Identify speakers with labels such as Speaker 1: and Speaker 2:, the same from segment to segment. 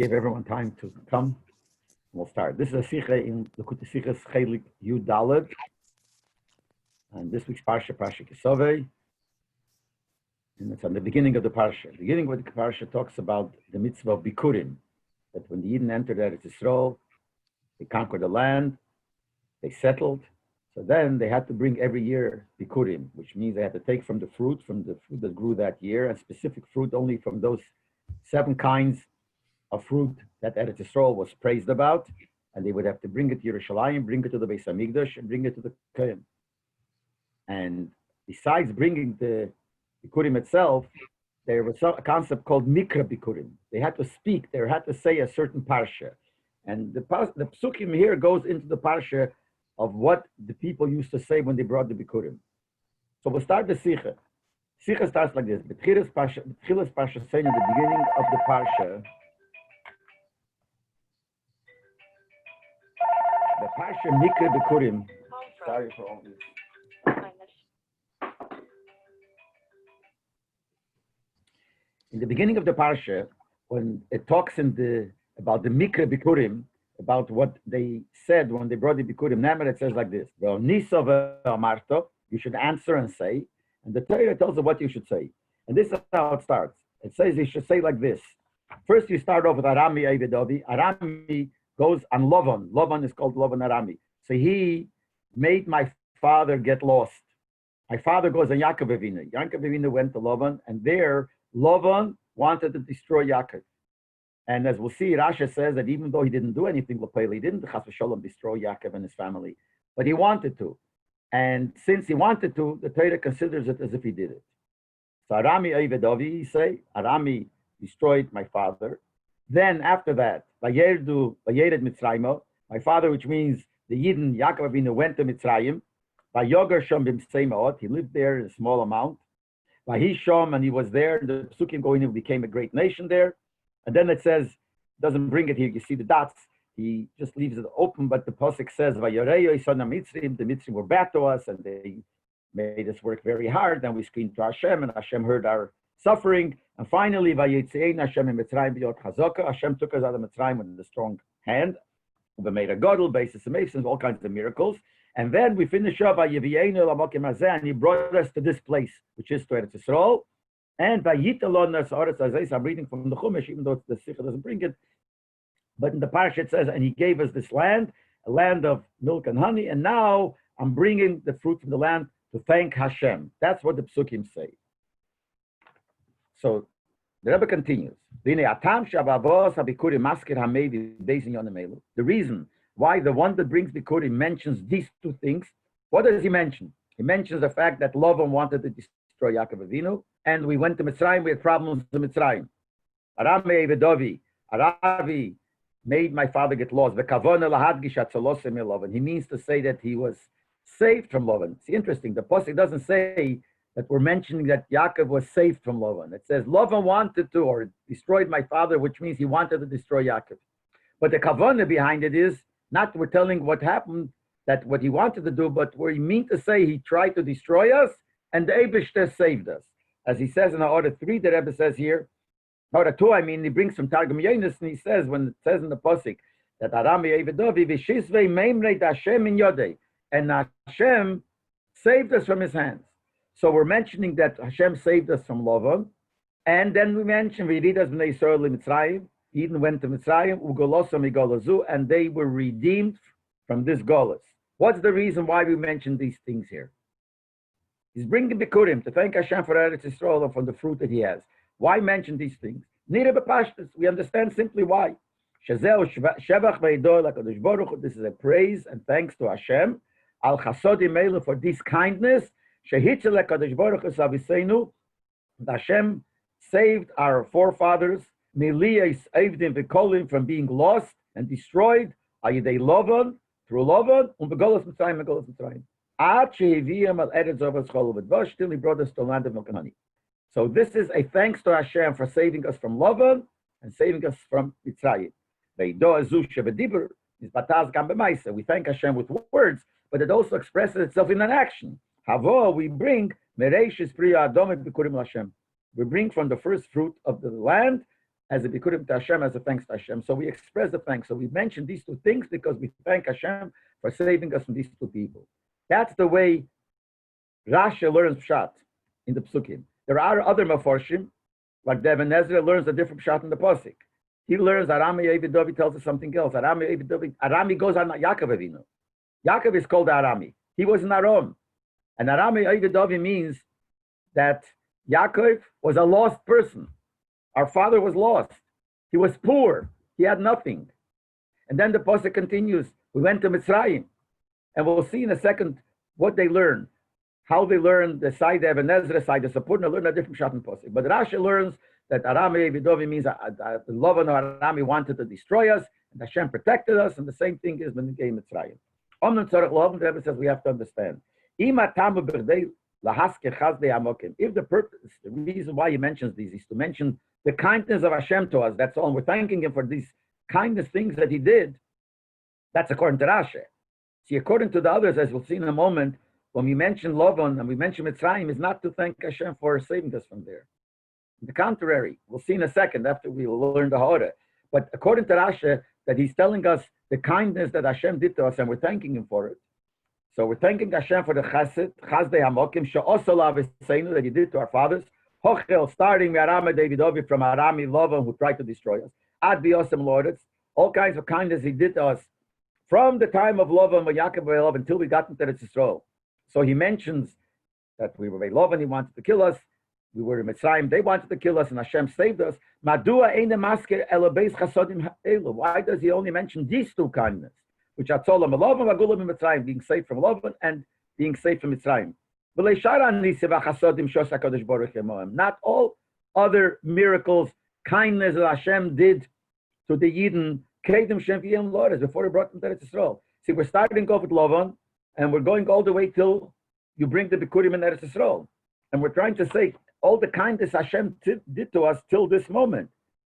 Speaker 1: give everyone time to come. We'll start. This is a Sikha in Lekutei Sichos Chelik Yud Daled. And this week's Parsha, Parsha Kisovei. And it's on the beginning of the Parsha. The beginning of the Parsha talks about the mitzvah of Bikurim. That when the Yidden entered Eretz Yisrael, they conquered the land, they settled. So then they had to bring every year Bikurim, which means they had to take from the fruit that grew that year, and specific fruit only from those 7 kinds of fruit that Eretz Yisrael was praised about, and they would have to bring it to Yerushalayim, bring it to the Beis Hamikdash, and bring it to the Kohen. And besides bringing the Bikurim itself, there was a concept called Mikra Bikurim. They had to speak, they had to say a certain parsha. And the psukim here goes into the parsha of what the people used to say when they brought the Bikurim. So we'll start the Sikha. Sikha starts like this. B'tchilas parsha saying at the beginning of the parsha, the parsha Mikra Bikurim. Sorry for all this. In the beginning of the parsha, when it talks about the Mikra Bikurim, about what they said when they brought the Bikurim, Nemer, it says like this: you should answer and say, and the Torah tells you what you should say. And this is how it starts. It says you should say like this. First, you start off with Arami Eivedovi. Arami goes on Lovan. Lovan is called Lovan Arami. So he made my father get lost. My father goes on Yaakov Avinu. Yaakov Avinu went to Lovan, and there Lovan wanted to destroy Yaakov. And as we'll see, Rasha says that even though he didn't do anything, he didn't Chas v'Sholom destroy Yaakov and his family, but he wanted to. And since he wanted to, the Torah considers it as if he did it. So Arami Eivedovi, he say, Arami destroyed my father. Then after that, Vayered Mitzrayim, my father, which means the Yidden, Yaakov Avinu, went to Mitzrayim. Vayoger Shom b'msei ma'ot, he lived there in a small amount. Vahishom, and he was there. The Psukim going in, became a great nation there. And then it says, doesn't bring it here, you see the dots. He just leaves it open, but the Pasuk says, Vayoreyo Isana Mitzrim, the Mitzrim were bad to us, and they made us work very hard. Then we screamed to Hashem, and Hashem heard our suffering. And finally, Vayetzein Hashem in Mitzrayim b'yot chazaka, Hashem took us out of Mitzrayim with a strong hand. We made a godel, basis of masons, all kinds of miracles. And then we finish up, and he brought us to this place, which is to Eretz Yisrael. And I'm reading from the Chumash, even though the Sikha doesn't bring it. But in the Parsha it says, and he gave us this land, a land of milk and honey, and now I'm bringing the fruit from the land to thank Hashem. That's what the Psukim say. So the Rebbe continues. The reason why the one that brings Bikurim mentions these 2 things, what does he mention? He mentions the fact that Lavan wanted to destroy Yaakov Avinu, and we went to Mitzrayim, we had problems in Mitzrayim. Arami Vedovi, Aravi made my father get lost. He means to say that he was saved from Lavan. It's interesting, the Pasuk doesn't say that we're mentioning that Yaakov was saved from Lavan. It says Lavan wanted to, or destroyed my father, which means he wanted to destroy Yaakov. But the kavanah behind it is, not we're telling what happened, that what he wanted to do, but where he mean to say he tried to destroy us, and the Eibishter saved us. As he says in Order 3, the Rebbe says here, Order 2, he brings from Targum Yonis, and he says, when it says in the Pasuk, that Arami Eivedovi, V'shizvei meimrei Hashem in Yodei, and Hashem saved us from his hands. So we're mentioning that Hashem saved us from Lavan, and then we mention, V'yiridas b'nei Yisrael Mitzrayim, Eden went to Mitzrayim, Ugolosam Igolazu, and they were redeemed from this Golos. What's the reason why we mention these things here? He's bringing Bikurim to thank Hashem for Eretz Yisrael and for the fruit that he has. Why mention these things? We understand simply why. This is a praise and thanks to Hashem. Al chasodim elu, for this kindness. Hashem saved our forefathers from being lost and destroyed. Through Lavan, till he brought us to the land of milk and honey. So this is a thanks to Hashem for saving us from Lavan and saving us from Mitzrayim. We thank Hashem with words, but it also expresses itself in an action. We bring we bring from the first fruit of the land as a bikurim to Hashem, as a thanks to Hashem. So we express the thanks. So we mention these two things because we thank Hashem for saving us from these two people. That's the way Rashi learns Pshat in the Psukim. There are other Meforshim, like Devin Ezra learns a different Pshat in the Pasuk. He learns Arami Evidovi tells us something else. Arami goes on Yaakov Avinu. Yaakov is called Arami. He was in Aram. And Arami Evidovi means that Yaakov was a lost person. Our father was lost. He was poor. He had nothing. And then the Pasuk continues. We went to Mitzrayim. And we'll see in a second what they learned. How they learned the side of Ezra, side of Sapurna, learn a different Pshat in Pasuk. But Rashi learns that Arami Evidovi means that the Lavan or Arami wanted to destroy us, and Hashem protected us, and the same thing is when the game Mitzrayim. The Rebbe says we have to understand. If the purpose, the reason why he mentions these is to mention the kindness of Hashem to us, that's all. We're thanking him for these kindness things that he did. That's according to Rashi. See, according to the others, as we'll see in a moment, when we mention Lavan and we mention Mitzrayim, is not to thank Hashem for saving us from there. On the contrary, we'll see in a second after we will learn the Hora. But according to Rashi, that he's telling us the kindness that Hashem did to us, and we're thanking him for it. So we're thanking Hashem for the chesed, chazdei hamokim, she'osolav eseinu, that he did to our fathers. Hochel, starting Arami Davidovi from Arami Lavan, who tried to destroy us. Ad biosem lordets, all kinds of kindness he did to us from the time of Lavan, Yaakov until we got into Eretz Yisrael. So he mentions that we were by Lavan, he wanted to kill us. We were in Mitzrayim, they wanted to kill us, and Hashem saved us. Madua eine masker elabeis chasodim ha'elu. Why does he only mention these two kindness? Which are Tzolam Lavan, Vagulam in Mitzrayim, being saved from Lavan and being saved from Mitzrayim. Not all other miracles, kindness that Hashem did to the Yidden, before he brought them to Eretz Yisrael. See, we're starting off with Lavan, and we're going all the way till you bring the Bikurim in Eretz Yisrael. And we're trying to say all the kindness Hashem did to us till this moment.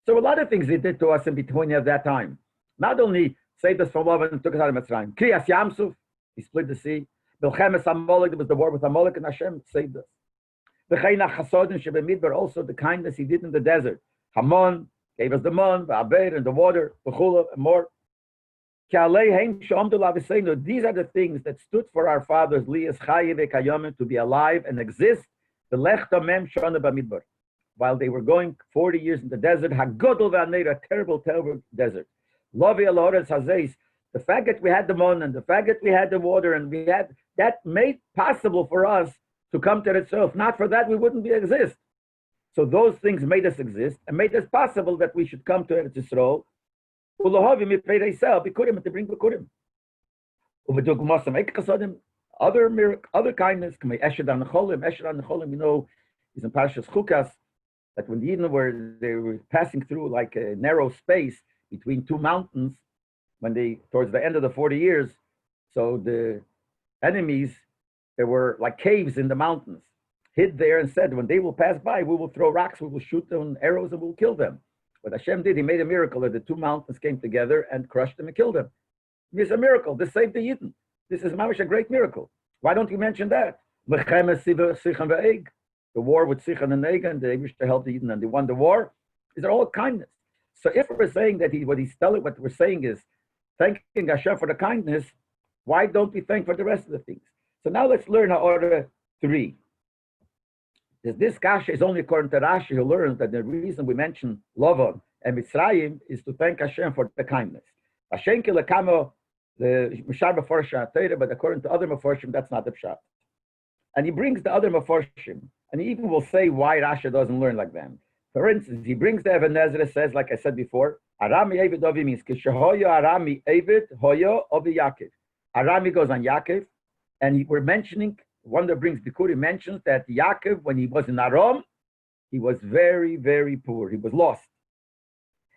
Speaker 1: So a lot of things he did to us in between at that time. Not only saved us from Lavan and took us out of Mitzrayim. Kriyas Yamsuf, he split the sea. Bilchemes Amalek, there was the war with Amalek, and Hashem saved us. V'cheina chasodim shebemidbar, also the kindness he did in the desert. Hamon gave us the mon, v'aber, and the water, v'chula, and more. These are the things that stood for our fathers, to be alive and exist. While they were going 40 years in the desert, a terrible, terrible desert. The fact that we had the mon and the fact that we had the water and we had that made possible for us to come to itself. Not for that, we wouldn't exist. So those things made us exist and made it possible that we should come to Eretz Yisrael. To bring Bikurim. Other kindness, Eshed Necholim, you know, is in Parashas Chukas, that when the Yidden they were passing through like a narrow space between two mountains, when towards the end of the 40 years, so the enemies, there were like caves in the mountains, hid there and said, when they will pass by, we will throw rocks, we will shoot them arrows, and we'll kill them. What Hashem did, he made a miracle that the two mountains came together and crushed them and killed them. It's a miracle. This saved the Yidden. This is mamish a great miracle. Why don't you mention that? The war with Sichan and Eig, and they wished to help the Yidden, and they won the war. These are all kindness. So if we're saying that what we're saying is thanking Hashem for the kindness, why don't we thank for the rest of the things? So now let's learn order 3. This kasha is only according to Rashi, who learns that the reason we mention Lavan and Mitzrayim is to thank Hashem for the kindness. Hashem kilakamo the Mishar Meforshim Torah, but according to other Meforshim, that's not the pshat. And he brings the other Meforshim, and he even will say why Rashi doesn't learn like them. For instance, he brings the Even Ezra, says, like I said before, Arami Evid Ovi means Kishahoyo Arami Evid Hoyo Ovi Yaakov. Arami goes on Yaakov, and we're mentioning, one that brings Bikuri mentions that Yaakov, when he was in Aram, he was very, very poor. He was lost.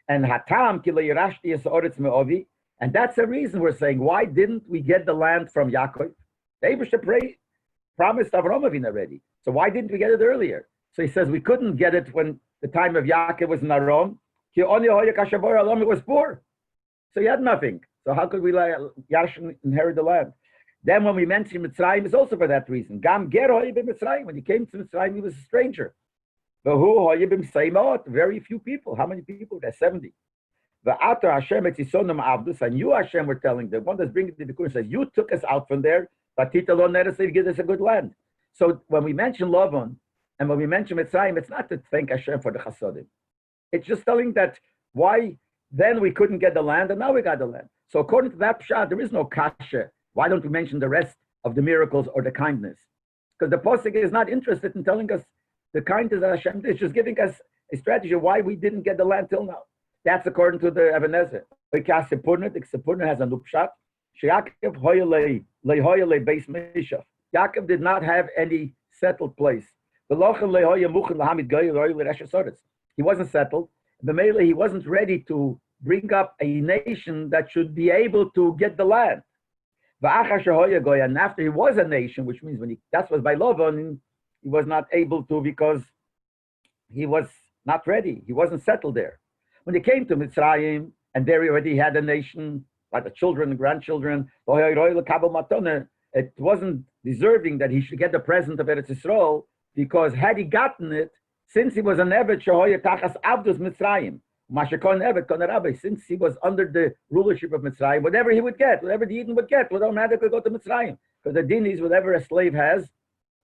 Speaker 1: And Hatam Kila Yerashti Esoretz Me'ovi, and that's the reason we're saying, why didn't we get the land from Yaakov? The Eibusha promised Avraham Avinu already. So why didn't we get it earlier? So he says we couldn't get it when the time of Yaakov was in Aram. It was poor. So he had nothing. So how could we Yarshin inherit the land? Then when we mention Mitzrayim, it's also for that reason. Gam Ger Mitzrayim. When he came to Mitzrayim, he was a stranger. Very few people. How many people? There's 70. And you, Hashem, were telling the one that's bringing the Bikurim says, you took us out from there, but Tita lo Neresev, give us a good land. So when we mention Lavan and when we mention Mitzrayim, it's not to thank Hashem for the Chasodim. It's just telling that why then we couldn't get the land and now we got the land. So according to that pshat, there is no kasha. Why don't we mention the rest of the miracles or the kindness? Because the Pasuk is not interested in telling us the kindness of Hashem. It's just giving us a strategy why we didn't get the land till now. That's according to the Ebenezer. The Sepurna has a nupshat. Yaakov did not have any settled place. He wasn't settled. He wasn't ready to bring up a nation that should be able to get the land. And after he was a nation, which means that was by Lavan, he was not able to because he was not ready. He wasn't settled there. When he came to Mitzrayim, and there he already had a nation, like the children and grandchildren, it wasn't deserving that he should get the present of Eretz Yisrael, because had he gotten it, since he was an Evet, since he was under the rulership of Mitzrayim, whatever he would get, whatever the Eden would get, would automatically go to Mitzrayim. Because the din is whatever a slave has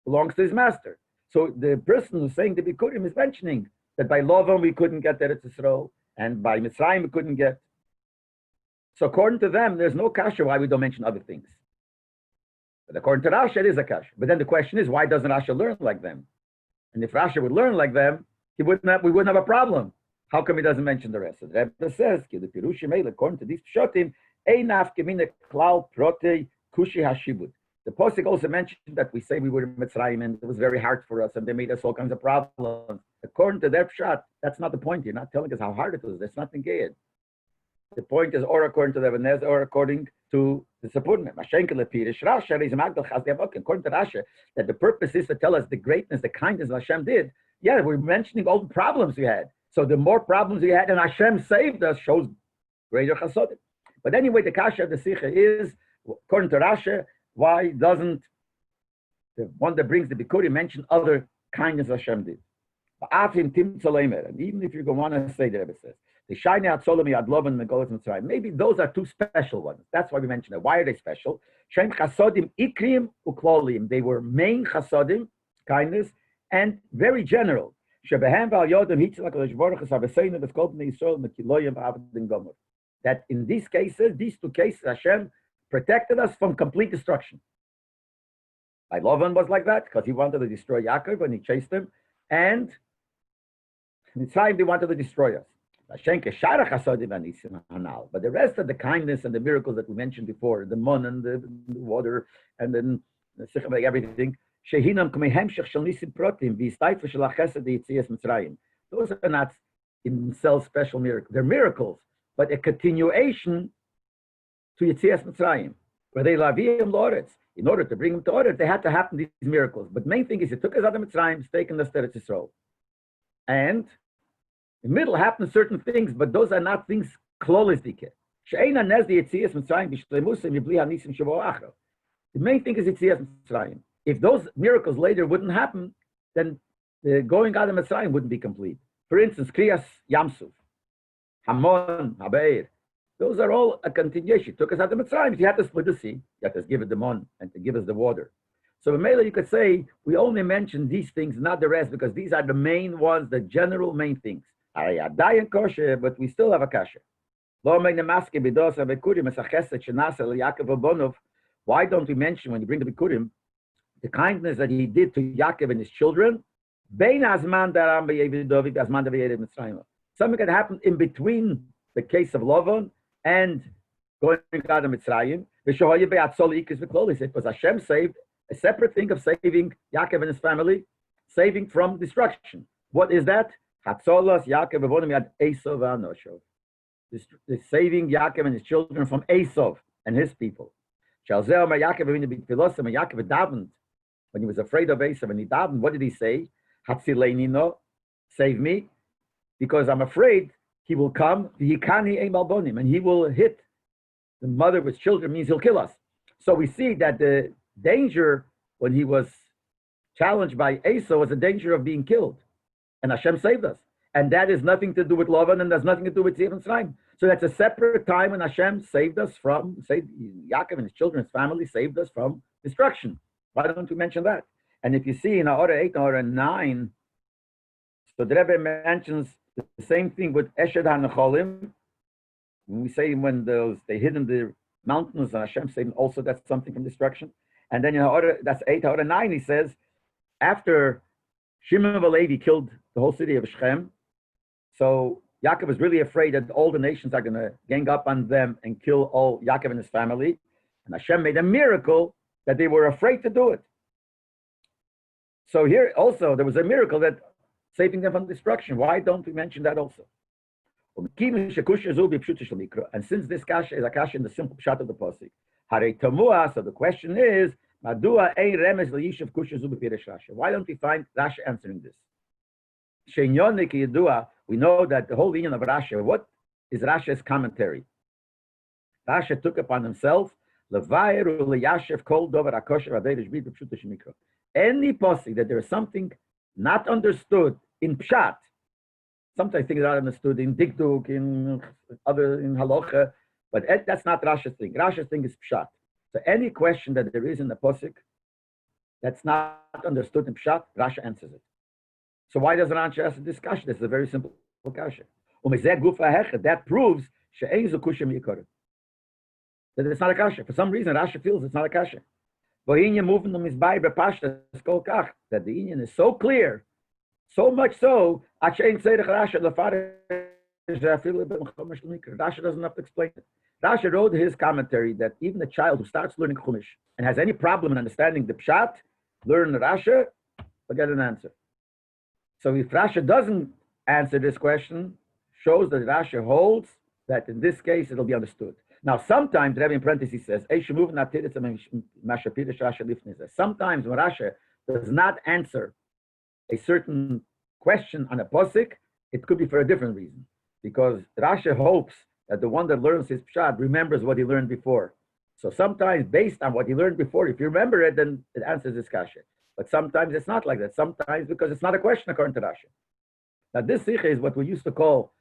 Speaker 1: belongs to his master. So the person who's saying the Bikurim is mentioning that by Lavan we couldn't get Eretz Yisrael, and by Mitzrayim we couldn't get. So according to them, there's no kasha why we don't mention other things. But according to Rasha, it is a kasha. But then the question is, why doesn't Rasha learn like them? And if Rasha would learn like them, we wouldn't have a problem. How come he doesn't mention the rest? The Rebbe says, according to these pshotim, the Pasuk also mentioned that we say we were in Mitzrayim and it was very hard for us and they made us all kinds of problems. According to their pshat, that's not the point. You're not telling us how hard it was. That's nothing good. The point is, or according to the Ebenezer, or according to the Sepurna. According to Rasha, that the purpose is to tell us the greatness, the kindness Hashem did. Yeah, we're mentioning all the problems we had. So the more problems we had and Hashem saved us shows greater chasodim. But anyway, the kasha of the Sikha is, according to Rasha, why doesn't the one that brings the Bikurim mention other kindness Hashem did? And even if you want to say the Rebbe says, the Shiny Atzolami Adlov and Megolas Mitzrayim, maybe those are two special ones. That's why we mentioned it. Why are they special? Shem Chasodim Ikrim Uklolim. They were main Chasodim, kindness, and very general. That in these cases, these two cases, Hashem protected us from complete destruction. Like Lavan was like that, because he wanted to destroy Yaakov and he chased him. And Mitzrayim, they wanted to destroy us. But the rest of the kindness and the miracles that we mentioned before, the mon and the water and then everything, those are not in themselves special miracles. They're miracles, but a continuation to Yetzias Mitzrayim, where they lavim loretz. In order to bring them to order, they had to happen these miracles. But the main thing is, it took us out of Mitzrayim, it's taken us to Eretz Yisrael. And in the middle happen certain things, but those are not things klolisdike. The main thing is Yetzias Mitzrayim. If those miracles later wouldn't happen, then the going out of Mitzrayim wouldn't be complete. For instance, Kriyas Yamsuf, Hamon, Habeir, those are all a continuation. It took us out of Mitzrayim. You had to split the sea, you had to give it the mon and to give us the water. So Mela, you could say we only mention these things, not the rest, because these are the main ones, the general main things. But we still have a kasha. Why don't we mention, when you bring the Bikurim, the kindness that he did to Yaakov and his children? Something that happened in between the case of Lavan and going out of Mitzrayim. It was Hashem saved, a separate thing of saving Yaakov and his family, saving from destruction. What is that? This saving Yaakov and his children from Esau and his people. When he was afraid of Esau and he davened, what did he say? Save me, because I'm afraid he will come, and he will hit the mother with children, means he'll kill us. So we see that the danger when he was challenged by Esau was the danger of being killed. and Hashem saved us. And that has nothing to do with Lavan, and there's nothing to do with Tziv and Tzrayim. So that's a separate time when Hashem saved us from, Yaakov and his children, his family saved us from destruction. Why don't you mention that? And if you see in Orah 8 and Orah 9, so the Rebbe mentions the same thing with Eshed HaNecholim. When we say when they hid in the mountains and Hashem saved, also that's something from destruction. And then in Orah, that's 8, Orah 9, he says, after Shimon and Levi killed the whole city of Shechem, so Yaakov was really afraid that all the nations are going to gang up on them and kill all Yaakov and his family. And Hashem made a miracle that they were afraid to do it. So here also, there was a miracle that saving them from destruction. Why don't we mention that also? And since this kasha is a kasha in the simple pshat of the pasuk, so the question is, why don't we find Rashi answering this? We know that the whole union of Rashi, what is Rashi's commentary? Rashi took upon himself any posik that there is something not understood in pshat. Sometimes things are understood in dikduk, in halacha, but that's not Rashi's thing. Rashi's thing is pshat. So any question that there is in the posik that's not understood in pshat, Rashi answers it. So why doesn't Rashi answer this kasha? This is a very simple kasha. That proves that it's not a kasha. For some reason, Rashi feels it's not a kasha. That the union is so clear, so much so, Rashi doesn't have to explain it. Rashi wrote his commentary that even a child who starts learning Chumash and has any problem in understanding the pshat, learn Rashi, will get an answer. So if Rashi doesn't answer this question, shows that Rashi holds that in this case it'll be understood. Now sometimes, Rabbi in parentheses says, sometimes when Rashi does not answer a certain question on a posik, it could be for a different reason. Because Rashi hopes that the one that learns his pshat remembers what he learned before. So sometimes based on what he learned before, if you remember it, then it answers this kasha. But sometimes it's not like that. Sometimes because it's not a question according to Rashi. Now this sikha is what we used to call,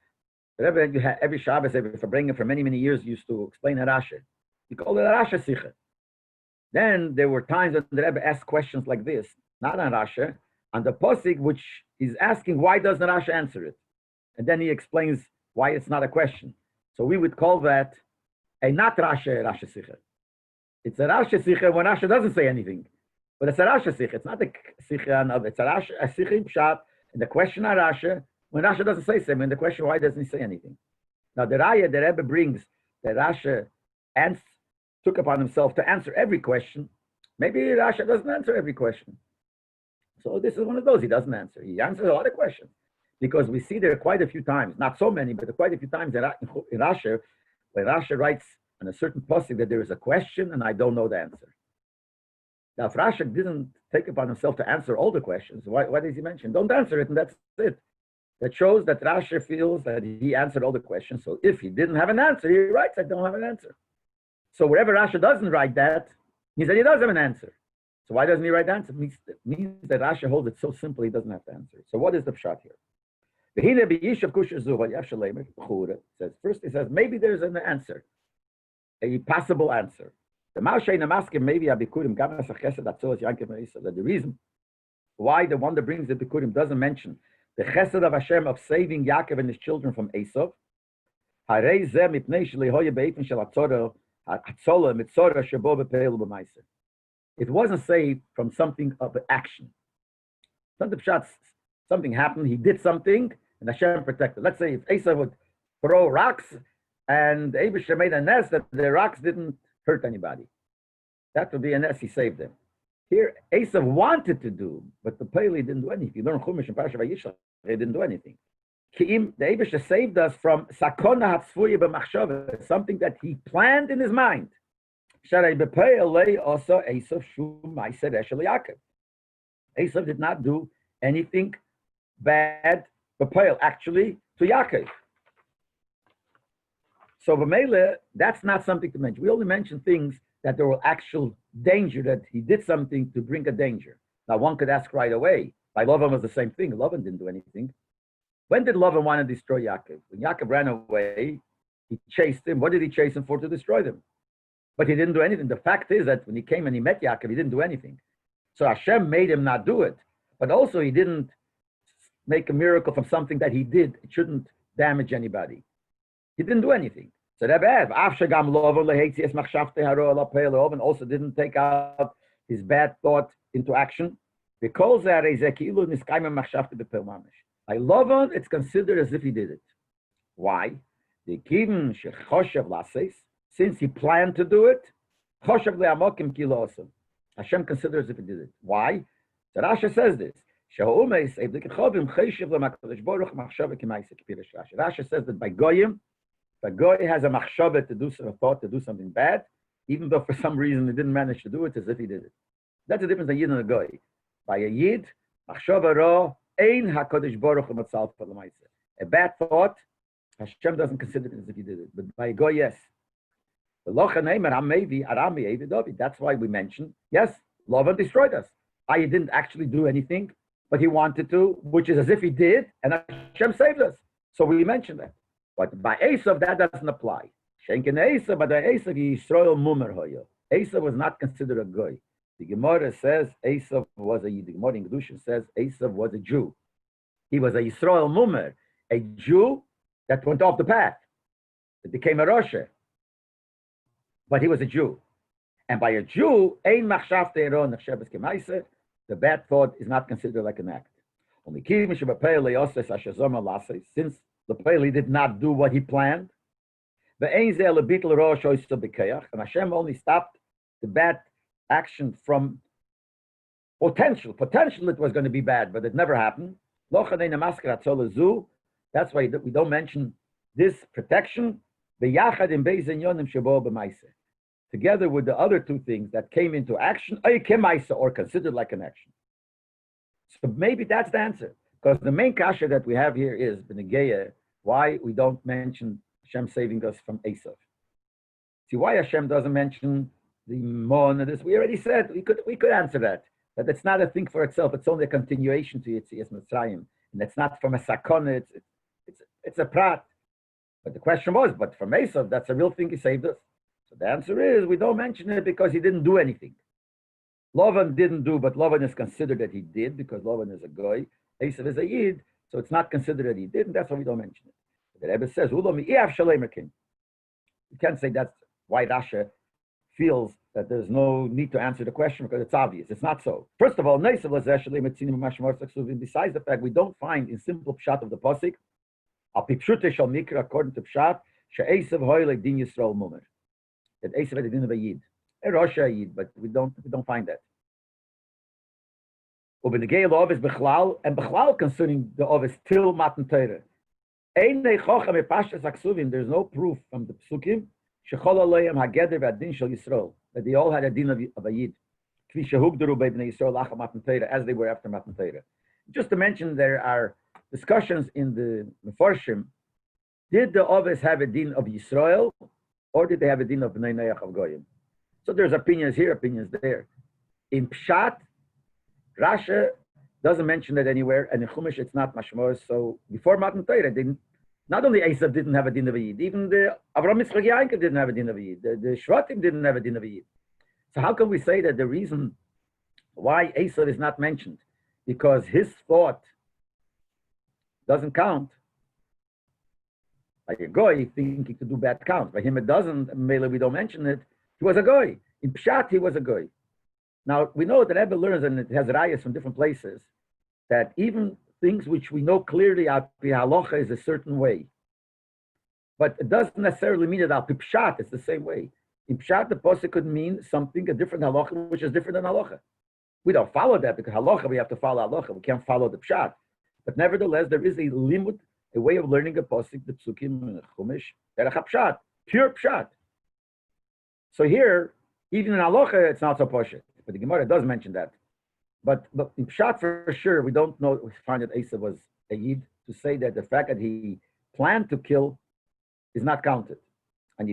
Speaker 1: every Shabbos, for many, many years, used to explain a Rashi. We called it a Rashi sikha. Then there were times when the Rebbe asked questions like this, not on Rashi, on the posik, which is asking why doesn't Rashi answer it? And then he explains why it's not a question. So we would call that a not Rashi sikha. It's a Rashi sikha when Rashi doesn't say anything. But it's a Rashi sikha. It's not a sikha of it's a sikha in pshat. And the question on Rashi, when Rashi doesn't say something, and the question why doesn't he say anything? Now the raya the Rebbe brings that Rashi took upon himself to answer every question. Maybe Rashi doesn't answer every question. So this is one of those he doesn't answer. He answers a lot of questions. Because we see there quite a few times, not so many, but quite a few times in Rashi, where Rashi writes on a certain posting that there is a question and I don't know the answer. Now, if Rashi didn't take upon himself to answer all the questions, why does he mention? Don't answer it, and that's it. That shows that Rashi feels that he answered all the questions. So if he didn't have an answer, he writes, I don't have an answer. So wherever Rashi doesn't write that, means that he does have an answer. So why doesn't he write the answer? It means that Rashi holds it so simple he doesn't have to answer. So what is the pshat here? Says first, he says maybe there's an answer, a possible answer. Maybe that the reason why the one that brings the Bikurim doesn't mention the chesed of Hashem of saving Yaakov and his children from Esav. It wasn't saved from something of action. Something happened, he did something, and Hashem protected. Let's say if Esav would throw rocks and Abishah made a nest that the rocks didn't hurt anybody. That would be a nest, he saved them. Here, Esav wanted to do, but the Pele didn't do anything. If you learn Chumash and Parashat Vayishlach, they didn't do anything. The Abishah saved us from Sakona Hatzfuya b'machshava, something that he planned in his mind. Esav did not do anything bad, actually, to Yaakov. So V'mele, that's not something to mention. We only mention things that there were actual danger, that he did something to bring a danger. Now one could ask right away, By Lavan was the same thing. Lavan didn't do anything. When did Lavan want to destroy Yaakov? When Yaakov ran away, he chased him. What did he chase him for? To destroy them. But he didn't do anything. The fact is that when he came and he met Yaakov, he didn't do anything. So Hashem made him not do it. But also he didn't make a miracle from something that he did. It shouldn't damage anybody. He didn't do anything. So Rabbi also didn't take out his bad thought into action. Because by Lavan, it's considered as if he did it. Why? Since he planned to do it, Hashem considers if he did it. Why? So Rashi says this. Rashi says that by Goyim, the Goy has a machshavah to do some thought, to do something bad, even though for some reason he didn't manage to do it, as if he did it. That's the difference between Yid and a Goy. By a Yid, machshavah ra, ein HaKadosh Baruch Hu matzal l'maaseh. A bad thought, Hashem doesn't consider it as if he did it. But by a Goy, yes. That's why we mentioned, yes, Lavan destroyed us. I didn't actually do anything, but he wanted to, which is as if he did, and Hashem saved us. So we mentioned that. But by Esav, that doesn't apply. Esav was not considered a goy. The Gemara says Esav was the Gemara in Kedushin says Esav was a Jew. He was a Yisrael Mumer, a Jew that went off the path. It became a Roshe. But he was a Jew. And by a Jew, the bad thought is not considered like an act. Since the Pele did not do what he planned, and Hashem only stopped the bad action from potential. Potential it was going to be bad, but it never happened. That's why we don't mention this protection together with the other two things that came into action, or considered like an action. So maybe that's the answer. Because the main kasha that we have here is B'negeya, why we don't mention Hashem saving us from Esav. See, why Hashem doesn't mention the Mon and this? We already said, we could answer that it's not a thing for itself, it's only a continuation to Yetzias Mitzrayim. And it's not from a sakona, it's a prat. But the question was, but from Esav, that's a real thing, he saved us. So the answer is, we don't mention it because he didn't do anything. Lavan didn't do, but Lavan is considered that he did because Lavan is a goy. Esav is a yid, so it's not considered that he did, and that's why we don't mention it. The Rebbe says, you can't say that's why Rasha feels that there's no need to answer the question because it's obvious. It's not so. First of all, besides the fact we don't find in simple pshat of the pasuk, according to pshat, she'esav hoy like din Yisrael mumer. That Esav had a din of a yid, a Rosha yid, but we don't find that. And Bechlal concerning the Ovis till Matan Torah. There's no proof from the Psukim that they all had a din of a yid, as they were after Matan Torah. Just to mention, there are discussions in the Mefarshim. Did the Ovis have a din of Yisrael, or did they have a din of Bnei Noach of Goyim? So there's opinions here, opinions there. In Pshat, Rasha doesn't mention it anywhere, and in Chumash it's not mashmor. So before Matan Torah, not only Esav didn't have a din of a yid, even the Avraham Yitzchak Yaakov didn't have a din of a yid. The Shvatim didn't have a din of a yid. So how can we say that the reason why Esav is not mentioned, because his thought doesn't count? Like a goy thinking to do bad counts. By him it doesn't. Maybe we don't mention it. He was a goy. In Pshat, he was a goy. Now, we know that Rebbe learns, and it has rayas from different places, that even things which we know clearly Al Pi Halacha is a certain way. But it doesn't necessarily mean that Al Pi Pshat is the same way. In Pshat, the pasuk could mean something, a different halacha, which is different than halacha. We don't follow that because halacha, we have to follow halacha. We can't follow the Pshat. But nevertheless, there is a limit, a way of learning a pasuk, the psukim, and the chumash, derech Pshat, pure Pshat. So here, even in halacha, it's not so poshet. But the Gemara does mention that. But in Pshat, for sure, we don't know, we find that Esav was a yid, to say that the fact that he planned to kill is not counted. And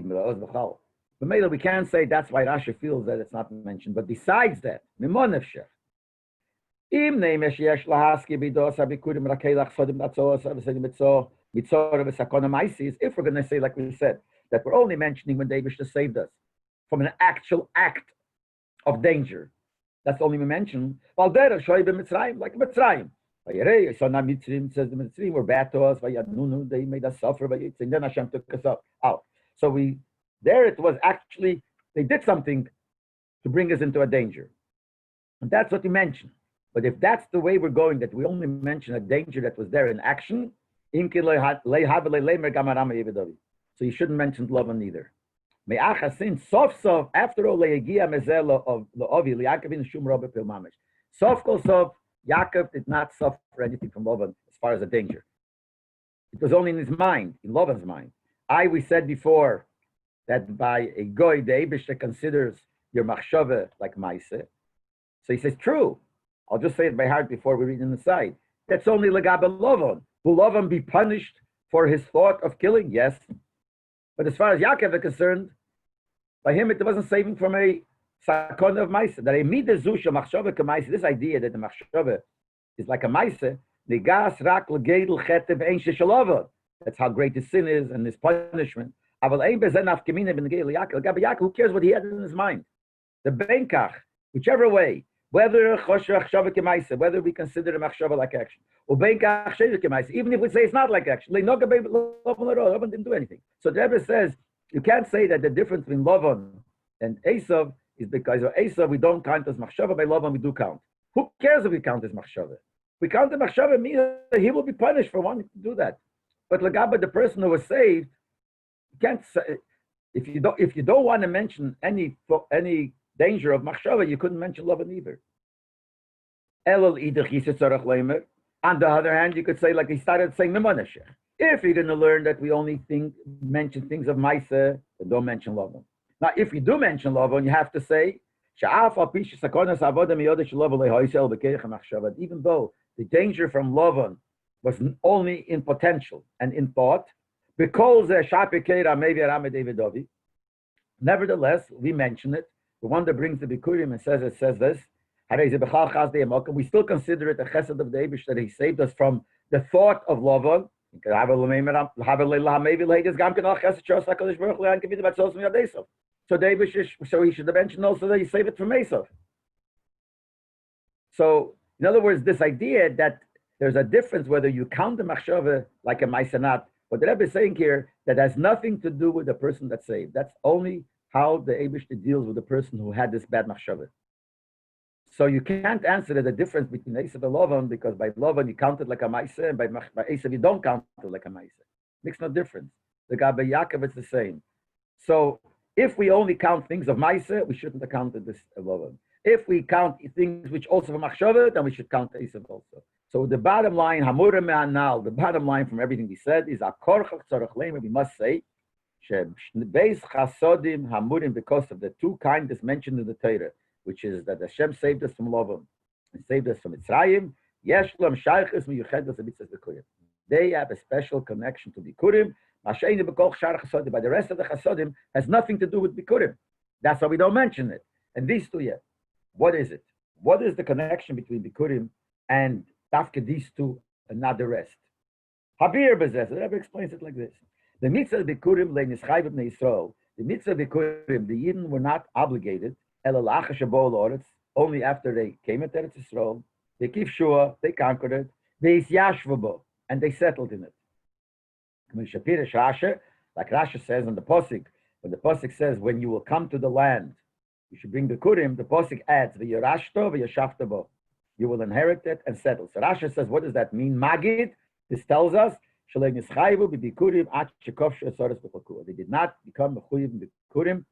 Speaker 1: but maybe we can say that's why Rashi feels that it's not mentioned. But besides that, Im name sheyesh lahaski bidos abikurim rakelach sodim natzos avsedim mitzo mitzor v'sakona maisis. If we're going to say, like we said, that we're only mentioning when David saved us from an actual act of danger, that's only we mention. Well, there shoybe Mitzrayim, like Mitzrayim. Vayirei, so now Mitzrayim says the Mitzrayim were bad to us. Vayadnunu, they made us suffer. And then Hashem took us out. So it was actually, they did something to bring us into a danger. And that's what he mentioned. But if that's the way we're going, that we only mention a danger that was there in action, so you shouldn't mention Lavan either. After all, Yaakov did not suffer anything from Lavan as far as a danger. It was only in his mind, in Lavan's mind. We said before that by a goy, the Eibishter considers your machshava like maise. So he says, true. I'll just say it by heart before we read in the side. That's only legabe Lavan. Will Lavan be punished for his thought of killing? Yes. But as far as Yaakov is concerned, by him it wasn't saving from a sakon of maise. That a midazusha machshava kamaise. This idea that the machshava is like a maise. Negas rak legedel chetev ein sheshalavan. That's how great his sin is and his punishment. Aval ein bezen afkemina ben geil Yaakov. Yaakov, who cares what he had in his mind? The benkach, whichever way. Whether whether we consider a machshava like action, or even if we say it's not like action, Lavan didn't do anything. So the Rebbe says you can't say that the difference between Lavan and Esav is because of Esav we don't count as machshava, by Lavan we do count. Who cares if we count as machshava? If we count as machshava, means he will be punished for wanting to do that. But Lagaba, the person who was saved, you can't say if you don't want to mention any danger of machshava, you couldn't mention Lavan either. On the other hand, you could say, like he started saying, if you're going to learn that we only mention things of Maisa, then don't mention Lavan. Now, if you do mention Lavan, you have to say, even though the danger from Lavan was only in potential and in thought, because nevertheless, we mention it. The one that brings the Bikurim and says this, we still consider it a chesed of the Eibush that he saved us from the thought of Lavan. So he should have mentioned also that he saved it from Esav. So, in other words, this idea that there's a difference whether you count the machshava like a maisa or not, what the Rebbe is saying here, that has nothing to do with the person that's saved. That's only how the Eibush deals with the person who had this bad machshava. So you can't answer the difference between Esav and Lavan, because by Lavan you count it like a Maisa, and by Esav you don't count it like a Maisa. Makes no difference. The guy by Yaakov it's the same. So if we only count things of Maisa, we shouldn't have counted this Lavan. If we count things which also for Machshava, then we should count Esav also. So the bottom line, Hamura Me'anal, the bottom line from everything we said is Akorchach Tzarech Leim, we must say, Beis Chasodim Hamurim, because of the two kindness mentioned in the Torah, which is that Hashem saved us from Lavan and saved us from Mitzrayim. They have a special connection to Bikurim. By the rest of the Chasodim has nothing to do with Bikurim. That's why we don't mention it. And these two, yeah. What is it? What is the connection between Bikurim and Dafka, these two, and not the rest? Habir Bezes, the Rebbe explains it like this. The mitzvah Bikurim le'nischayv ibn Yisrael. The mitzvah Bikurim, the Yidden were not obligated only after they came into Eretz Yisrael, they keep Shua, they conquered it, they Yashvabo, and they settled in it. Schapiro, like Rashi says in the Posik, when the Posik says, when you will come to the land, you should bring the Kurim, the Posik adds, V'yarashto v'yashavtabo. You will inherit it and settle. So Rashi says, what does that mean? Magid, this tells us, they did not become Mechuyev Bikurim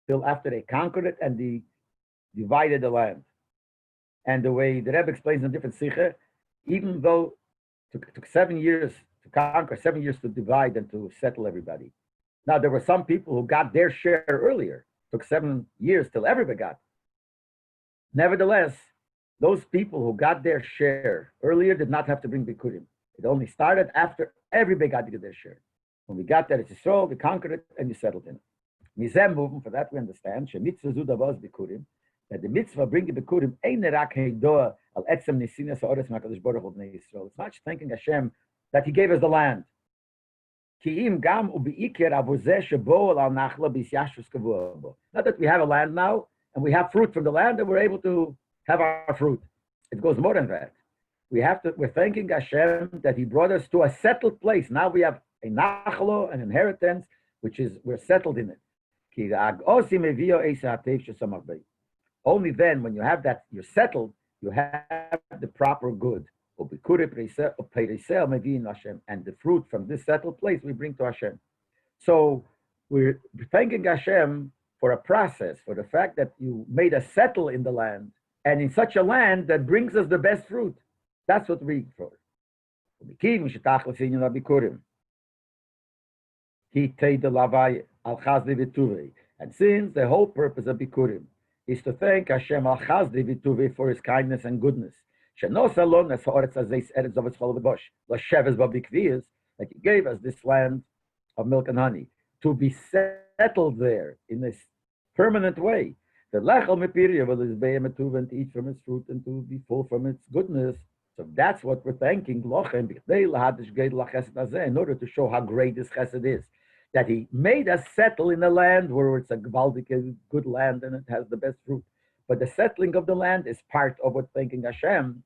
Speaker 1: till after they conquered it and they divided the land. And the way the Rebbe explains in different sikha, even though it took 7 years to conquer, 7 years to divide and to settle everybody. Now, there were some people who got their share earlier. It took 7 years till everybody got. Nevertheless, those people who got their share earlier did not have to bring Bikurim. It only started after everybody got to get their share. When we got there, it's Yisrael, we conquered it, and you settled in it. Mizem movement, for that we understand, that that the mitzvah bringing bikurim ein rak heidoa al etzem nisinas ha'oretz ma'akadosh baruch hu b'nei Yisrael. It's not just thanking Hashem that He gave us the land. Not that we have a land now and we have fruit from the land and we're able to have our fruit. It goes more than that. We're thanking Hashem that He brought us to a settled place. Now we have a nachlo, an inheritance, which is we're settled in it. Only then, when you have that, you're settled, you have the proper good. And the fruit from this settled place we bring to Hashem. So we're thanking Hashem for a process, for the fact that you made us settle in the land, and in such a land that brings us the best fruit. That's what we for. And since the whole purpose of Bikurim is to thank Hashem al chazdi v'tuvi for His kindness and goodness, that He gave us this land of milk and honey to be settled there in this permanent way. The lechel mepiriya and to eat from its fruit and to be full from its goodness. So that's what we're thanking Lochem in order to show how great this chesed is. That He made us settle in a land where it's a gewaldic, good land and it has the best fruit. But the settling of the land is part of what thanking Hashem.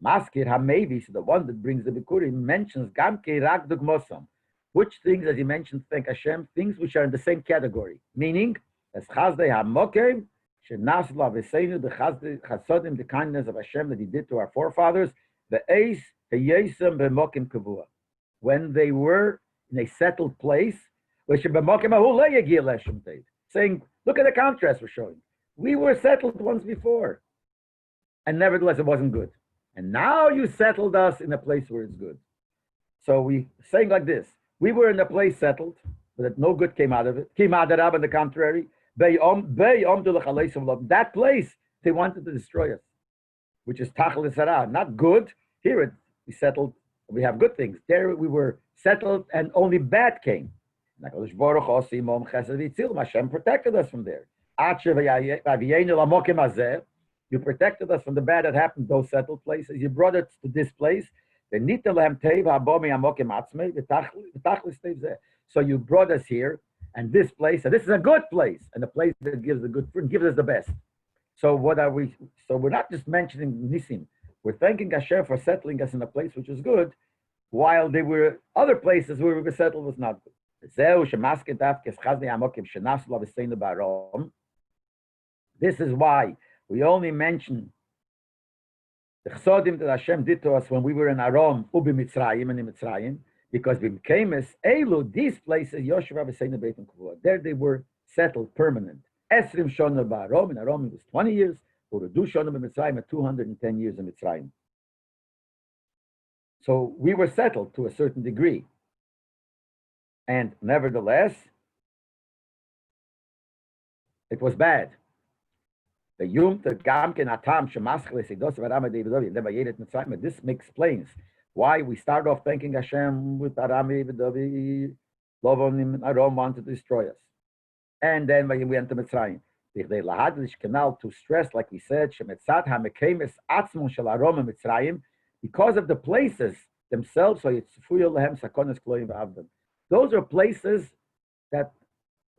Speaker 1: Maskir HaMevis, the one that brings the Bikurim, mentions Gamke Rak Dugmosam. Which things, as he mentioned, thank Hashem, things which are in the same category. Meaning, as Chazdei HaMokem, Shenasla Veseinu, the Chasodim, the kindness of Hashem that He did to our forefathers, the Eis, the Yesem, Bemokim Kavua. When they were in a settled place, saying, look at the contrast we're showing. We were settled once before, and nevertheless it wasn't good. And now you settled us in a place where it's good. So we saying like this: we were in a place settled, but that no good came out of it. Came out of, on the contrary, that place they wanted to destroy us, which is tachlis hara, not good. Here we settled. We have good things. There we were settled, and only bad came. Hashem protected us from there. You protected us from the bad that happened in those settled places. You brought us to this place. So you brought us here, and this place, and this is a good place, and the place that gives the good fruit, gives us the best. So what are we? So we're not just mentioning Nisim. We're thanking Hashem for settling us in a place which is good, while there were other places where we were settled was not good. This is why we only mention the chsodim that Hashem did to us when we were in Aram, Ubi Mitzrayim and in Mitzrayim, because we became as Elu, these places, Yoshua V'Seinu Beit Kavua. There they were settled, permanent. Esrim Shona Ba'aram, in Aram it was 20 years, Urudu Shona B'Mitzrayim at 210 years in Mitzrayim. So we were settled to a certain degree. And nevertheless, it was bad. The Yum, the Gamken Atam, Shemaschle, Sigdos, Varama, Davidovi, and Levayedet Mitzrayim. This explains why we start off thanking Hashem with Arami, Davidovi, Lovonim, Aram wanted to destroy us. And then when we enter Mitzrayim, to stress, like we said, Shemetzat HaMekemes Atzmon Shel Aram and Mitzrayim, because of the places themselves, so it's Fuyo Lehem Sakonas Kloim V'Avdam. Those are places that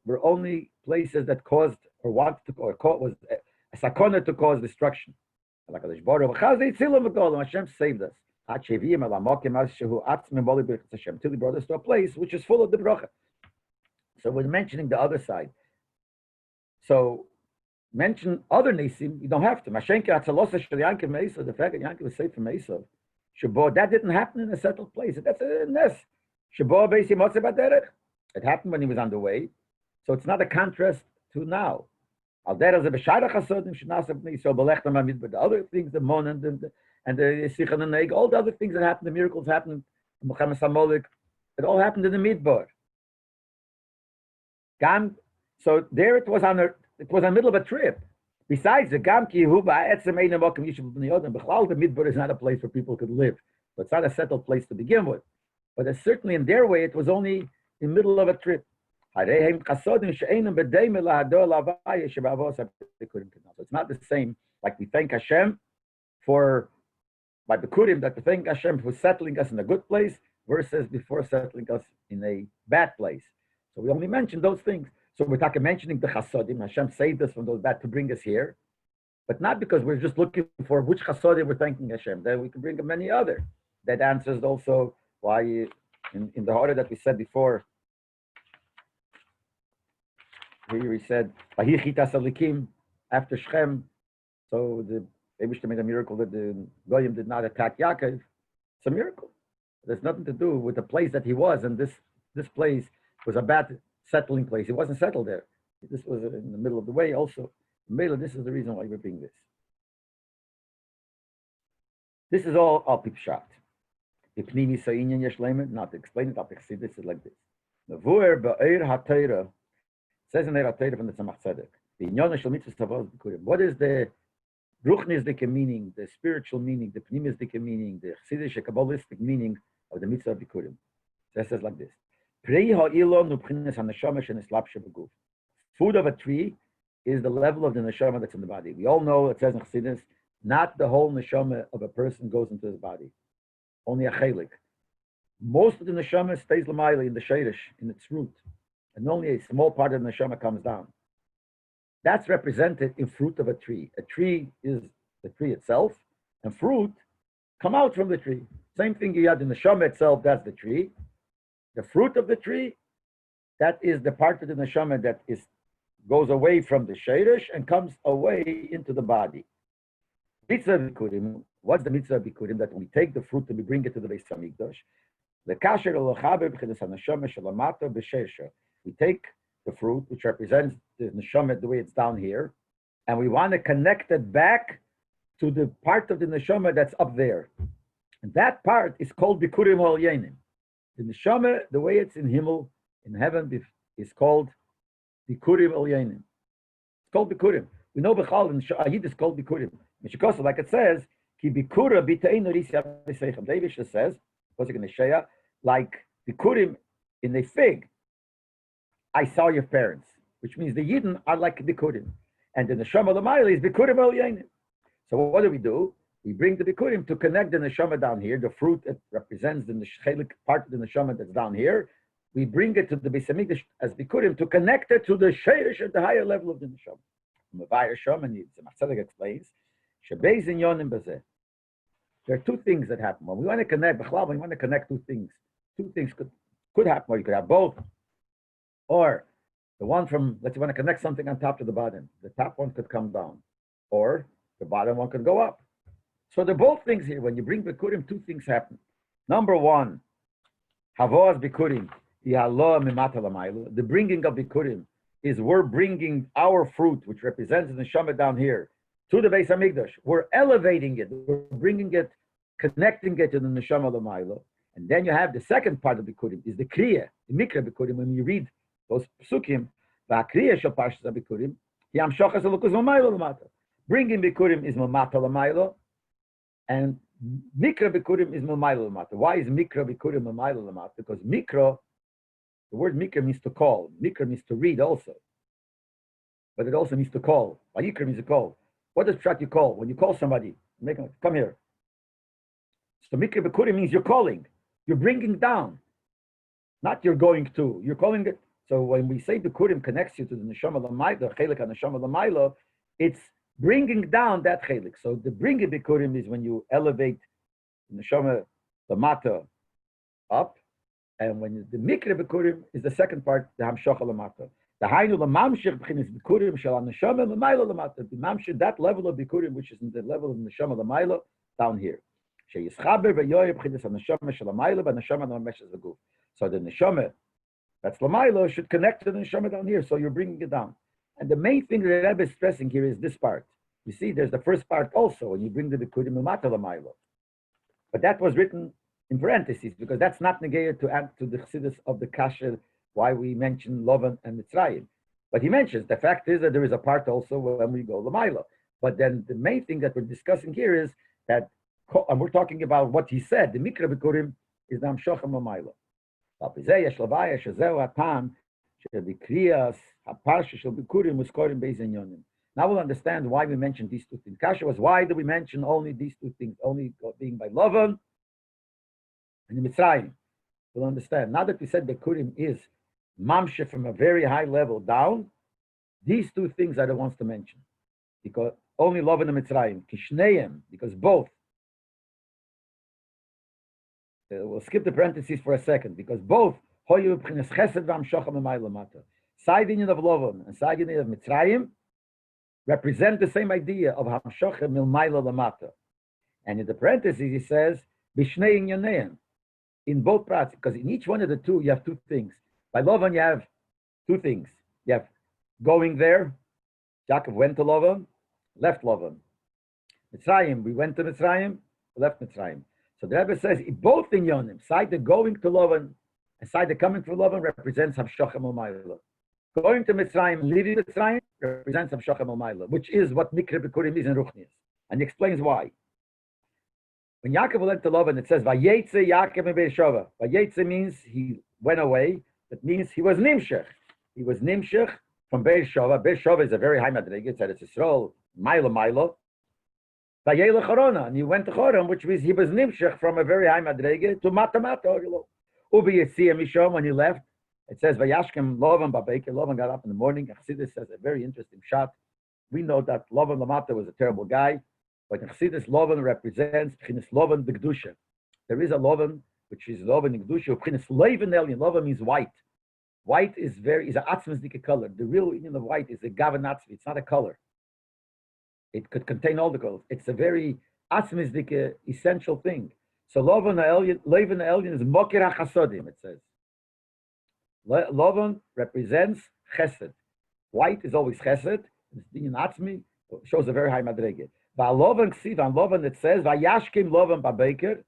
Speaker 1: were only places that caused or wanted to, or was a sakona to cause destruction. Hashem saved us. Till He brought us to a place which is full of the bracha. So we're mentioning the other side. So mention other nisim, you don't have to. The fact that Yankiv was saved from Esav, that didn't happen in a settled place. That's a nes. It happened when he was on the way. So it's not a contrast to now. The other things, the Mon and the Sichan and Neig, all the other things that happened, the miracles happened, Muhammad Samolik, it all happened in the Midbar. So there it was on the middle of a trip. Besides the Gam Ki Huba Etzem Ein Mokem Yishuv B'nei Yodam, B'chlal, the Midbar is not a place where people could live. So it's not a settled place to begin with. But certainly in their way, it was only in the middle of a trip. So it's not the same like we thank Hashem for by Bikurim that we thank Hashem for settling us in a good place versus before settling us in a bad place. So we only mention those things. So we're talking mentioning the chasodim. Hashem saved us from those bad to bring us here, but not because we're just looking for which chasodim we're thanking Hashem. Then we can bring up many other. That answers also why in the order that we said before. Here he said, "Vahichitas alikim," after Shechem. So the Eibishter made a miracle that the Goyim did not attack Yaakov. It's a miracle. There's nothing to do with the place that he was, and this place was a bad settling place. He wasn't settled there. This was in the middle of the way also. Mela, this is the reason why we're doing this. This is all al pipshat. Ipnimi sa'inyan yesh leimed. Not to explain it, I'll see this is like this. Nevuer ba'ir ha'teira. Says in the Teira from the Tzemach Tzedek. The Inyona shel mitzvahs tavos b'kurim. What is the ruchnisdike meaning, the spiritual meaning, the pnimisdike meaning, the chassidish kabbalistic meaning of the mitzvah b'kurim? So it says like this: Prei ha'ilon u'pchinas ha'neshama sheneslapshe b'guf. Food of a tree is the level of the neshama that's in the body. We all know it says in Chassidus, not the whole neshama of a person goes into his body, only a chelik. Most of the neshama stays l'mayli in the shirish, in its root, and only a small part of the neshama comes down. That's represented in fruit of a tree. A tree is the tree itself, and fruit come out from the tree. Same thing you had in the neshama itself, that's the tree. The fruit of the tree, that is the part of the neshama that goes away from the shirish and comes away into the body. Mitzvah bikurim, what's the mitzvah bikurim? That we take the fruit and we bring it to the Beis Hamikdash. We take the fruit, which represents the neshama the way it's down here, and we want to connect it back to the part of the neshama that's up there. And that part is called bikurim ol yenim. The neshama, the way it's in Himmel, in heaven, is called bikurim ol yenim. It's called bikurim. We know Bechal in Ayid is called bikurim. Mishikosa, like it says, ki bikura b'teinu risya b'seichem. David says, what's it going to say? Like bikurim in a fig. I saw your parents, which means the Yidden are like bikurim, and the neshama l'mayla is bikurim ol yenim. So what do? We bring the bikurim to connect the neshama down here, the fruit that represents the chelik part of the neshama that's down here. We bring it to the Beis Hamikdash as bikurim to connect it to the shirish at the higher level of the neshama. Mavayir Shom, and Tzemach Tzedek explains, Shebeis inyonim bazeh. There are two things that happen when we want to connect. B'chlal, we want to connect two things. Two things could happen, or you could have both. Or the one from, let's say, want to connect something on top to the bottom. The top one could come down, or the bottom one could go up. So they're both things here. When you bring bikurim, two things happen. Number one, havos bikurim, the bringing of bikurim is we're bringing our fruit, which represents the neshama down here, to the Beis Hamikdash. We're elevating it. We're bringing it, connecting it to the neshama l'maylo. And then you have the second part of bikurim, is the kriya, the mikra bikurim. When you read those psukim, v'akriya shel parshas bikurim, yam shochas elokus l'maylo l'mata. Bringing bikurim is l'mata l'maylo, and mikra bikurim is l'maylo l'mata. Why is mikra bikurim l'maylo l'mata? Because mikra, the word mikra means to call. Mikra means to read also. But it also means to call. Vayikra means to call. What does pshat you call? When you call somebody, come here. So mikra bikurim means you're calling. You're bringing down. Not you're going to. You're calling it. So when we say bikurim connects you to the neshama l'maylo, the chelik and neshama l'maylo, it's bringing down that chelik. So the bringing bikurim is when you elevate the neshama l'mata up. And when the mikra bikurim is the second part, the hamshocha l'mata. The hainu l'mamshich b'chinas bikurim shel neshama l'maylo l'mata. The mamshich, that level of bikurim, which is in the level of neshama l'maylo, down here. Sheyischaber v'yoyeh b'chinas neshama shel l'maylo v'neshama l'mameshes v'guf. So the neshama that's l'maylo should connect to the neshama down here. So you're bringing it down. And the main thing that Rabbi is stressing here is this part. You see, there's the first part also when you bring the bikurim l'mata l'maylo. But that was written in parentheses, because that's not negated to add to the chassidus of the kasher, why we mention Lovan and Mitzrayim. But he mentions, the fact is that there is a part also when we go Lamaila. But then the main thing that we're discussing here is that, and we're talking about what he said, the Mikra Bikurim is the Amshochem Lamaila. Now we'll understand why we mentioned these two things. Kasha was, why do we mention only these two things, only being by Lavan and the Mitzrayim? We'll understand. Now that we said Bekurim is Mamshe from a very high level down, these two things are the ones to mention. Because only Lavan and Mitzrayim, Kishneim, because both. We'll skip the parentheses for a second, because both Hoyu B'chines Chesed v'Hamshocha M'may Lamata. Side union of Lavan and side union of Mitzrayim represent the same idea of Hamshocha Milmayla Lamata. And in the parentheses, he says, Bishnei Inyanein, in both parts, because in each one of the two, you have two things. By Lavan, you have two things. You have going there, Yaakov went to Lavan, left Lavan. Mitzrayim, we went to Mitzrayim, left Mitzrayim. So the Rebbe says, both Inyanim, side the going to Lavan and side the coming from Lavan represents Hamshocha Milmayla. Going to Mitzrayim, leaving Mitzrayim represents Hamshocha Milmayla, which is what Mikra Bekurim is in Ruchnias. And he explains why. When Yaakov went to Lavan, it says, Vayetze Yaakov in Beersheva. Vayetze means he went away. That means he was Nimshech. He was Nimshech from Beersheva. Beersheva is a very high madrega. It's Yisrael, Maila. Vayela Chorona. And he went to Choron, which means he was Nimshech from a very high madrega to Mata. Ubi Yitzia Mishom, when he left, it says, Vayashkem Lavan Babeker. Lavan got up in the morning. Chassidus says a very interesting shot. We know that Lavan Lamata was a terrible guy, but in Chassidus, Lavan represents P'chinas Lavan the Kedusha. There is a Lavan, which is Lavan in Kedusha. P'chinas Leiven Elyon. Lavan means white. White is a atzmazdike color. The real meaning of white is a gavan atzmi. It's not a color. It could contain all the colors. It's a very atzmazdike essential thing. So Lavan Elyon is Mokir HaChasodim, it says. Lavan represents chesed. White is always chesed. It's the atzmi, shows a very high madrege. Lavan ksiv, on Lavan it says, Vayashkim Lavan Babeker.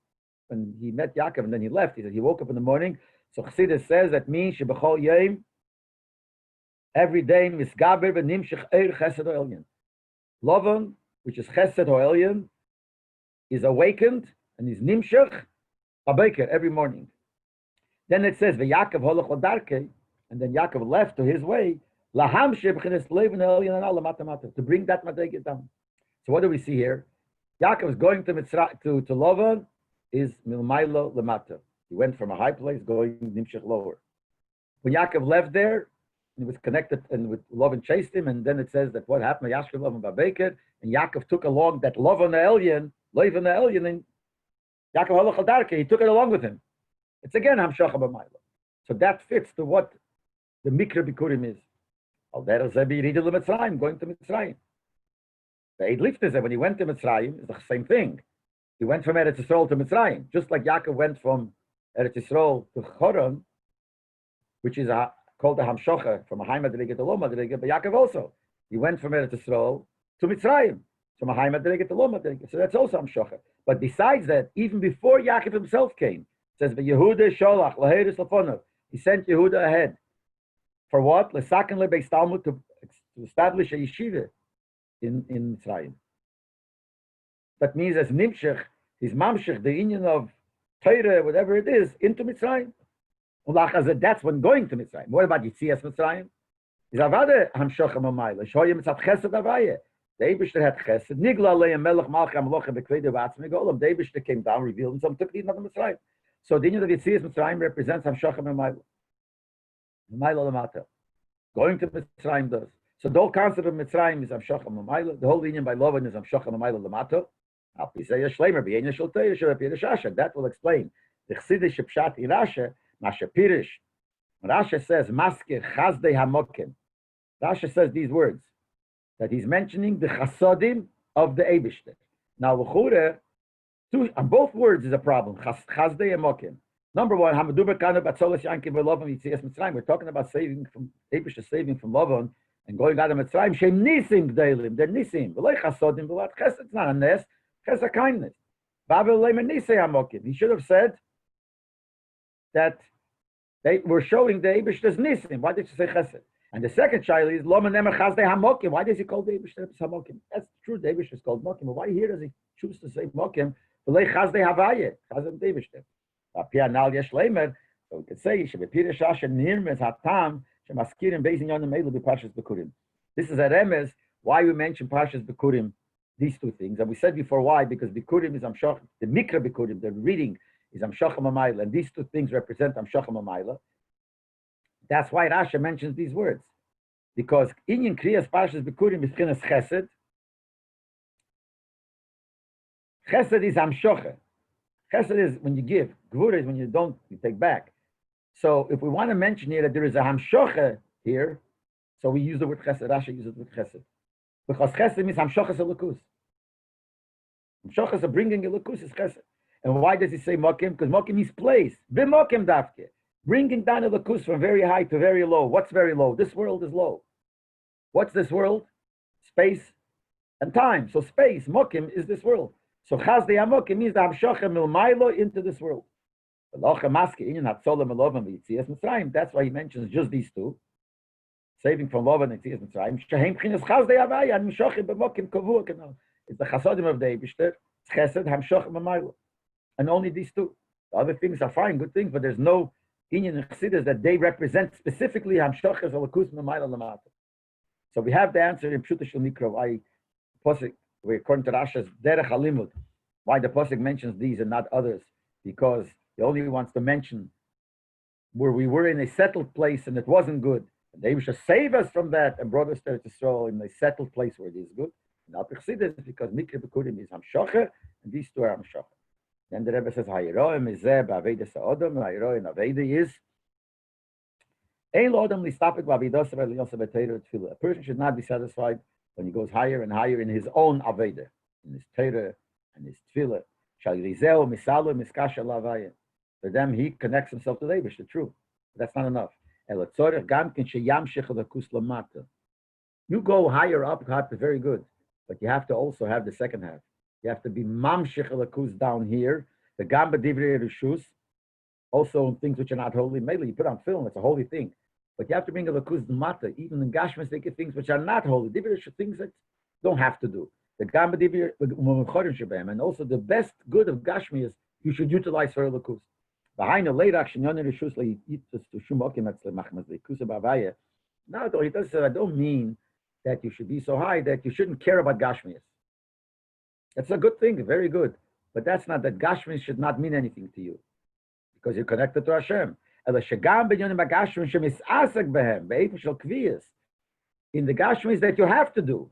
Speaker 1: When he met Yaakov and then he left, he said he woke up in the morning. So Chassidus says that means Shebechol Yom, every day Misgaber v'Nimshech Eir Chesed O'Elyon. Lavan, which is Chesed O'Elyon, is awakened and is Nimshech Babeker every morning. Then it says, V'Yaakov holach l'darkei, and then Yaakov left to his way, Lahamshe b'chines Leiven Elyon and Allah Mata, to bring that madrega down. So what do we see here? Yaakov is going to Lavan, is Milmaylo Lamata. He went from a high place going Nimshech lower. When Yaakov left there, he was connected and with Lavan chased him, and then it says that what happened, Yashkev Lavan Babeker, and Yaakov took along that Lavan Elyon, and Yaakov holach l'darkei, he took it along with him. It's again Hamshocha B'mayla. So that fits to what the Mikra Bikurim is. Al derech zeh b'yirida l'Mitzrayim, going to Mitzrayim. The Eid Lifters, when he went to Mitzrayim, is the same thing. He went from Eretz Yisrael to Mitzrayim, just like Yaakov went from Eretz Yisrael to Choron, which is called the Hamshocha, from a high madrega to low madrega, but Yaakov also. He went from Eretz Yisrael to Mitzrayim, from a high madrega to low madrega. So that's also Hamshocha. But besides that, even before Yaakov himself came, it says, Yehuda Sholach, Laheris Lafonov. He sent Yehuda ahead. For what? L'saken lebeis Talmud, to establish a yeshiva in Mitzrayim. That means as Nimshech, his Mamshech, the union of Torah, whatever it is, into Mitzrayim. That's when going to Mitzrayim. What about Yitzias Mitzrayim? Is Avada Hamshocha Mamayla. Shoyim Mitzat Chesed Avaya. The Eibishter had Chesed. Nigla Leim Melech Malch Amlocha Bekvede Vatzmi Golam. The Eibishter came down, revealed himself, took the Yidin of Mitzrayim. So the union of Yitzias Mitzrayim represents Hamshocha Mamayla. Mamayla Lamata. Going to Mitzrayim does. So the whole concept of Mitzrayim is Hamshocha Mamayla. The whole union by Lavan is Hamshocha Mamayla Lamata. That will explain the Chassidish Pshat Irasha, Mashapirish. Rasha says, Maskir Chazdei Hamokim. Rasha says these words, that he's mentioning the Chasodim of the Eibishter. Now, L'chure, on both words is a problem. Chazdei Hamokim. Number one, Hamaduber Kanu Batzolas Yankim V'Lovan Yitzias Mitzrayim. We're talking about saving from Eibishter, saving from Lavan and going out of Mitzrayim. Shem Nisim G'deilim. They're Nisim. V'lei Chasodim V'lat Chesed. It's not a Nes. Chesed a kindness. He should have said that they were showing the Eibishter's Nisim. Why did you say Chesed? And the second child is Loma Nemer Chazdei Hamokim. Why does he call the Eibishter Hamokim? That's true. The Eibishter is called Mokim. But why here does he choose to say Mokim? V'lei Chazdei Havaye. Chazem Eibishter. Pianal Yesh Leimer. So we could say Shebepir Shasha Nirmes Hatam Shemaskirim Beizin Yonim Eilu B'Parshas Bekurim. This is a remez why we mention Parshas Bikurim, these two things. And we said before why, because Bikurim is Amshach, the Mikra Bikurim, the reading is Amshachim Amayla, and these two things represent Amshachim Amayla. That's why Rasha mentions these words. Because Inyan Kriyas Parshas Bikurim is Chinas Chesed. Chesed is Amshocha. Chesed is when you give. Gvura is when you don't, you take back. So if we want to mention here that there is a Hamshocha here, so we use the word Chesed. Rasha uses the word Chesed. Because Chesed means Hamshocha Elokus. Hamshocha bringing Elokus is Chesed. And why does he say Mokim? Because Mokim means place. B'Mokim Davke. Bringing down Elokus from very high to very low. What's very low? This world is low. What's this world? Space and time. So space, Mokim, is this world. So Chazdei HaMokim means the Hamshocha Milmailo into this world. That's why he mentions just these two. Saving from love and Yetzias Mitzrayim. It's the Chasodim of the Eibishter. It's Chesed, Hamshocha Milmailo. And only these two. The other things are fine, good things, but there's no Inyan and Chassidus that they represent specifically Hamshochas Alakus Milmailo Lamata. So we have the answer in Pshuta Shel Mikra, why Posik, according to Rasha's Derech HaLimud, why the Posik mentions these and not others, because he only wants to mention where we were in a settled place and it wasn't good. And they should save us from that and brought us to Israel in a settled place where it is good. Not Chassidus, because Mikra Bekurim is Hamshocha, and these two are Hamshocha. Then the Rebbe says, Hayiroim is Zeh Ba'aveda Sa'odom, Hayiroim Aveda is a person should not be satisfied when he goes higher and higher in his own Aveda, in his Torah and his Tefillah. For them, he connects himself to the Eibush, the truth. But that's not enough. You go higher up, very good, but you have to also have the second half. You have to be Mamshech Elakus down here, the Gamba Divrei Rishus, also things which are not holy. Mainly you put on film, it's a holy thing. But you have to bring a lakus mata, even in Gashmas, they get things which are not holy. These are things that don't have to do. The Gamba Divir, and also the best good of Gashmi is you should utilize for a lakus. No, he does say, I don't mean that you should be so high that you shouldn't care about Gashmias. That's a good thing, very good. But that's not that Gashmias should not mean anything to you, because you're connected to Hashem. In the Gashmis that you have to do.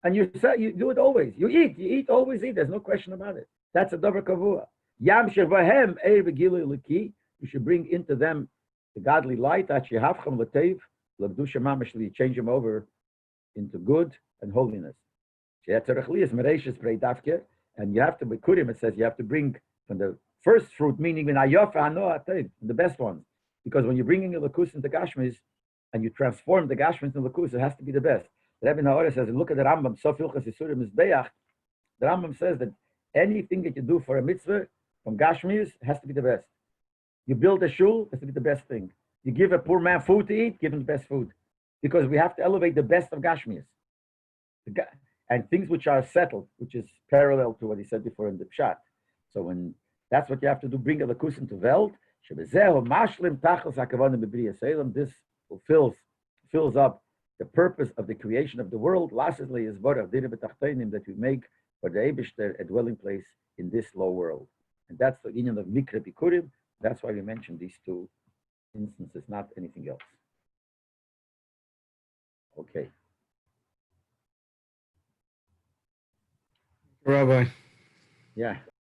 Speaker 1: And you say you do it always. You eat, always eat. There's no question about it. That's a davar kavua. You should bring into them the godly light, you change them over into good and holiness. And you have to be kurim, it says you have to bring from the first fruit, meaning the best ones. Because when you're bringing a lakus into Gashmis and you transform the Gashmis into lakus, it has to be the best. The Rebbe Naora says, and look at the Rambam, Sofilchas Yisurim is Beach. The Rambam says that anything that you do for a mitzvah from Gashmis has to be the best. You build a shul, has to be the best thing. You give a poor man food to eat, give him the best food. Because we have to elevate the best of Gashmis. And things which are settled, which is parallel to what he said before in the Pshat. So when that's what you have to do, bring a lakus into Welt. This fills up the purpose of the creation of the world. Lastly, is that we make for the Eibishter a dwelling place in this low world. And that's the union of Mikra Bikurim. That's why we mentioned these two instances, not anything else. Okay.
Speaker 2: Rabbi.
Speaker 1: Yeah.